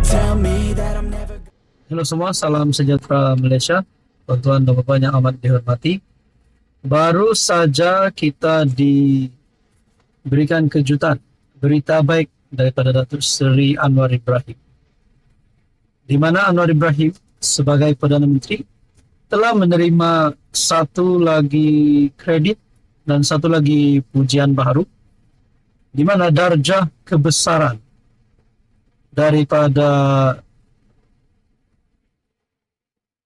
tell me that I'm never. Halo semua, salam sejahtera Malaysia. Tuan-tuan dan puan yang amat dihormati. Baru saja kita diberikan kejutan, berita baik daripada Datuk Seri Anwar Ibrahim, di mana Anwar Ibrahim sebagai Perdana Menteri telah menerima satu lagi kredit dan satu lagi pujian baharu, di mana darjah kebesaran daripada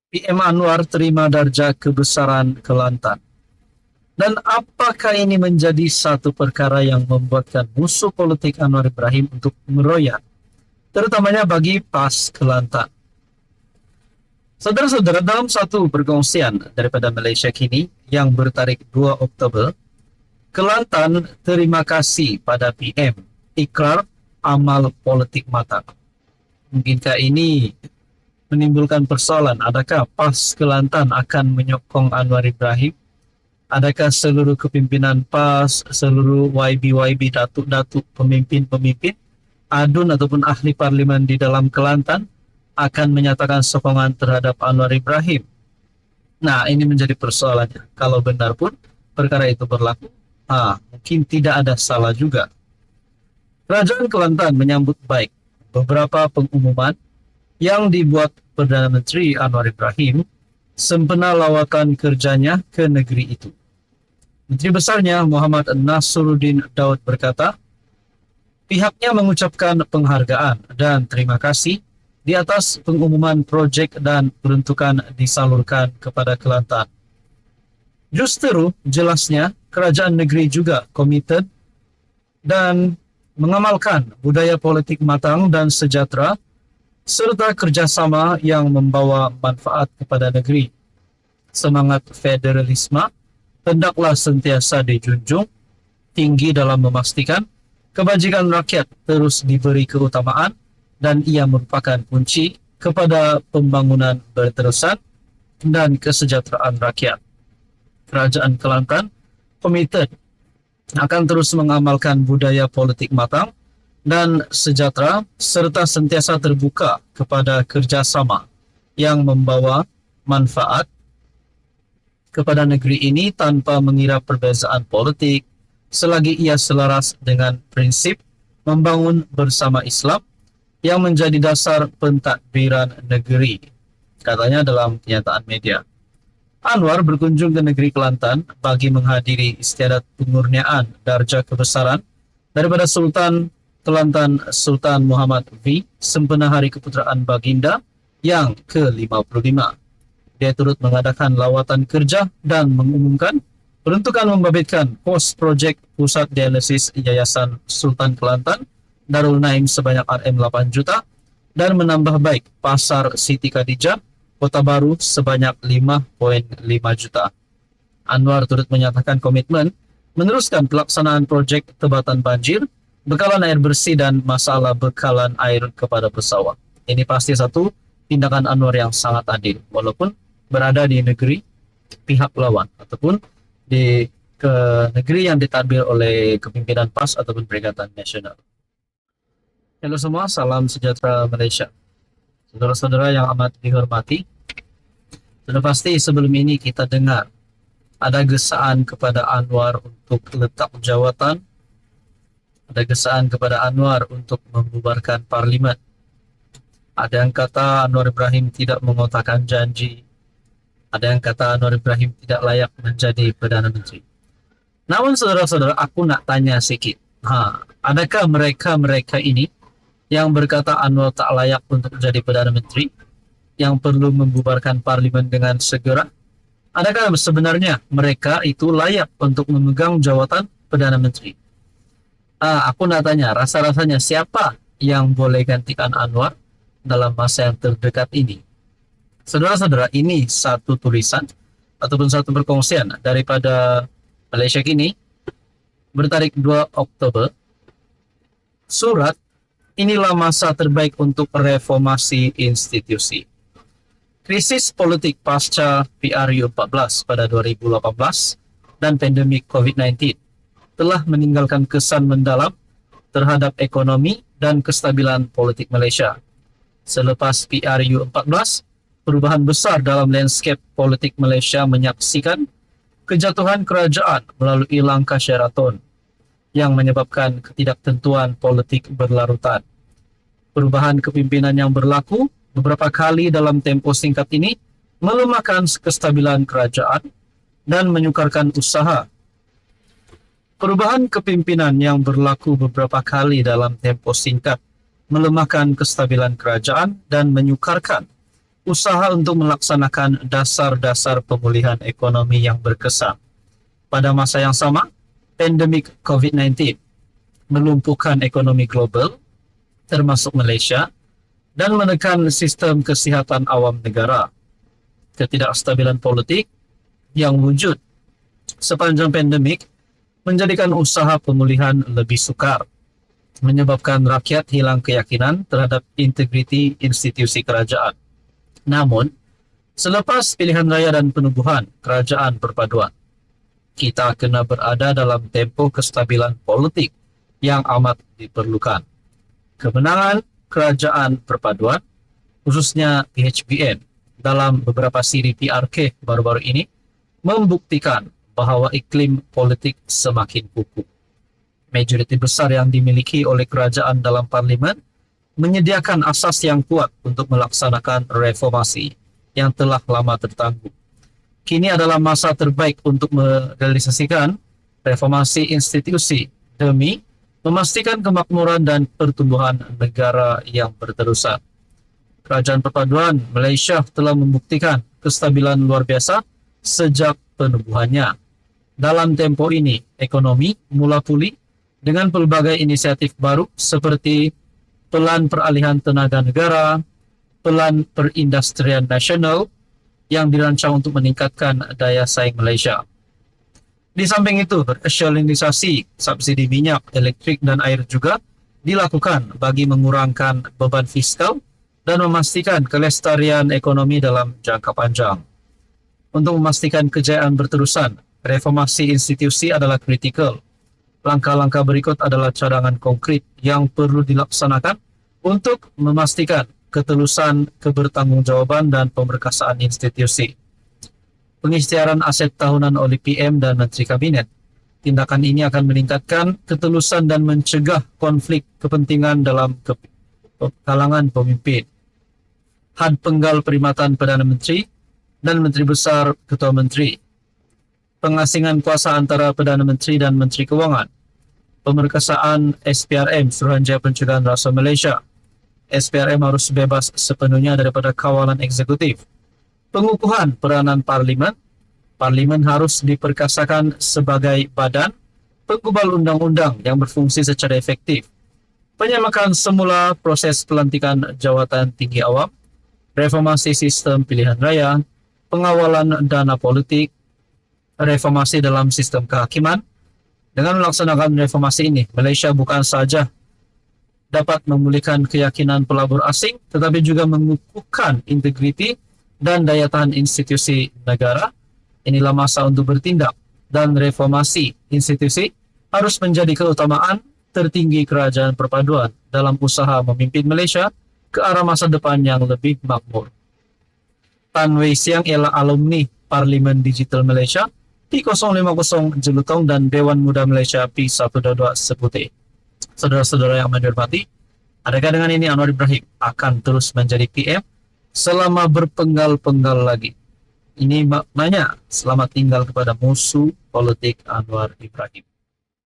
PM Anwar terima darjah kebesaran Kelantan. Dan apakah ini menjadi satu perkara yang membuatkan musuh politik Anwar Ibrahim untuk meroyak, terutamanya bagi PAS Kelantan? Saudara-saudara, dalam satu perkongsian daripada Malaysia Kini yang bertarikh 2 Oktober, Kelantan terima kasih pada PM, ikrar amal politik matang. Mungkinkah ini menimbulkan persoalan? Adakah PAS Kelantan akan menyokong Anwar Ibrahim? Adakah seluruh kepimpinan PAS, seluruh YB-YB, datuk-datuk, pemimpin-pemimpin, adun ataupun ahli parlimen di dalam Kelantan akan menyatakan sokongan terhadap Anwar Ibrahim? Nah, ini menjadi persoalannya. Kalau benar pun perkara itu berlaku, mungkin tidak ada salah juga. Kerajaan Kelantan menyambut baik beberapa pengumuman yang dibuat Perdana Menteri Anwar Ibrahim sempena lawatan kerjanya ke negeri itu. Menteri Besarnya Muhammad Nasruddin Daud berkata, pihaknya mengucapkan penghargaan dan terima kasih di atas pengumuman projek dan peruntukan disalurkan kepada Kelantan. Justru jelasnya kerajaan negeri juga komited dan mengamalkan budaya politik matang dan sejahtera serta kerjasama yang membawa manfaat kepada negeri. Semangat federalisme hendaklah sentiasa dijunjung tinggi dalam memastikan kebajikan rakyat terus diberi keutamaan dan ia merupakan kunci kepada pembangunan berterusan dan kesejahteraan rakyat. Kerajaan Kelantan komited akan terus mengamalkan budaya politik matang dan sejahtera serta sentiasa terbuka kepada kerjasama yang membawa manfaat kepada negeri ini tanpa mengira perbezaan politik selagi ia selaras dengan prinsip membangun bersama Islam yang menjadi dasar pentadbiran negeri, katanya dalam kenyataan media. Anwar berkunjung ke negeri Kelantan bagi menghadiri istiadat pengurniaan darjah kebesaran daripada Sultan Kelantan Sultan Muhammad V sempena Hari Keputeraan Baginda yang ke-55. Dia turut mengadakan lawatan kerja dan mengumumkan peruntukan membabitkan pos projek pusat dialisis Yayasan Sultan Kelantan Darul Naim sebanyak RM8 juta dan menambah baik Pasar Siti Khadijah Kota Baru sebanyak 5.5 juta. Anwar turut menyatakan komitmen meneruskan pelaksanaan projek tebatan banjir, bekalan air bersih dan masalah bekalan air kepada pesawat. Ini pasti satu tindakan Anwar yang sangat adil, walaupun berada di negeri pihak lawan ataupun di negeri yang ditadbir oleh kepimpinan PAS ataupun Perikatan Nasional. Halo semua, salam sejahtera Malaysia. Saudara-saudara yang amat dihormati, sudah pasti sebelum ini kita dengar ada gesaan kepada Anwar untuk letak jawatan, ada gesaan kepada Anwar untuk membubarkan parlimen. Ada yang kata Anwar Ibrahim tidak mengotakkan janji, ada yang kata Anwar Ibrahim tidak layak menjadi Perdana Menteri. Namun saudara-saudara, aku nak tanya sikit. Adakah mereka ini yang berkata Anwar tak layak untuk menjadi Perdana Menteri, yang perlu membubarkan parlimen dengan segera? Adakah sebenarnya mereka itu layak untuk memegang jawatan Perdana Menteri? Aku nak tanya, rasa-rasanya siapa yang boleh gantikan Anwar dalam masa yang terdekat ini? Saudara-saudara, ini satu tulisan ataupun satu perkongsian daripada Malaysia Kini bertarikh 2 Oktober. Surat, inilah masa terbaik untuk reformasi institusi. Krisis politik pasca PRU 14 pada 2018 dan pandemik COVID-19 telah meninggalkan kesan mendalam terhadap ekonomi dan kestabilan politik Malaysia. Selepas PRU14, perubahan besar dalam landscape politik Malaysia menyaksikan kejatuhan kerajaan melalui langkah Sheraton yang menyebabkan ketidaktentuan politik berlarutan. Perubahan kepimpinan yang berlaku beberapa kali dalam tempoh singkat ini melemahkan kestabilan kerajaan dan menyukarkan usaha. Perubahan kepimpinan yang berlaku beberapa kali dalam tempoh singkat melemahkan kestabilan kerajaan dan menyukarkan usaha untuk melaksanakan dasar-dasar pemulihan ekonomi yang berkesan. Pada masa yang sama, pandemik COVID-19 melumpuhkan ekonomi global, termasuk Malaysia, dan menekan sistem kesihatan awam negara. Ketidakstabilan politik yang wujud sepanjang pandemik menjadikan usaha pemulihan lebih sukar, menyebabkan rakyat hilang keyakinan terhadap integriti institusi kerajaan. Namun, selepas pilihan raya dan penubuhan kerajaan perpaduan, kita kena berada dalam tempoh kestabilan politik yang amat diperlukan. Kemenangan kerajaan perpaduan, khususnya PHBN, dalam beberapa siri PRK baru-baru ini, membuktikan bahawa iklim politik semakin kukuh. Majoriti besar yang dimiliki oleh kerajaan dalam parlimen menyediakan asas yang kuat untuk melaksanakan reformasi yang telah lama tertangguh. Kini adalah masa terbaik untuk merealisasikan reformasi institusi demi memastikan kemakmuran dan pertumbuhan negara yang berterusan. Kerajaan Perpaduan Malaysia telah membuktikan kestabilan luar biasa sejak penubuhannya. Dalam tempoh ini, ekonomi mula pulih dengan pelbagai inisiatif baru seperti Pelan Peralihan Tenaga Negara, Pelan Perindustrian Nasional yang dirancang untuk meningkatkan daya saing Malaysia. Di samping itu, rasionalisasi subsidi minyak, elektrik dan air juga dilakukan bagi mengurangkan beban fiskal dan memastikan kelestarian ekonomi dalam jangka panjang. Untuk memastikan kejayaan berterusan, reformasi institusi adalah kritikal. Langkah-langkah berikut adalah cadangan konkret yang perlu dilaksanakan untuk memastikan ketelusan, kebertanggungjawaban dan pemberkasaan institusi. Pengisytiharan aset tahunan oleh PM dan Menteri Kabinet. Tindakan ini akan meningkatkan ketelusan dan mencegah konflik kepentingan dalam kalangan pemimpin. Had penggal perkhidmatan Perdana Menteri dan Menteri Besar Ketua Menteri. Pengasingan kuasa antara Perdana Menteri dan Menteri Kewangan. Pemerkasaan SPRM, Suruhanjaya Pencegahan Rasuah Malaysia. SPRM harus bebas sepenuhnya daripada kawalan eksekutif. Pengukuhan peranan Parlimen. Parlimen harus diperkasakan sebagai badan penggubal undang-undang yang berfungsi secara efektif. Penyamakan semula proses pelantikan jawatan tinggi awam. Reformasi sistem pilihan raya. Pengawalan dana politik. Reformasi dalam sistem kehakiman. Dengan melaksanakan reformasi ini, Malaysia bukan saja dapat memulihkan keyakinan pelabur asing, tetapi juga mengukuhkan integriti dan daya tahan institusi negara. Inilah masa untuk bertindak, dan reformasi institusi harus menjadi keutamaan tertinggi kerajaan perpaduan dalam usaha memimpin Malaysia ke arah masa depan yang lebih makmur. Tan Wei Siang ialah alumni Parlimen Digital Malaysia P050 Jelutong dan Dewan Muda Malaysia P122 Seputih. Saudara-saudara yang menghormati, adakah dengan ini Anwar Ibrahim akan terus menjadi PM selama berpenggal-penggal lagi? Ini maknanya selamat tinggal kepada musuh politik Anwar Ibrahim.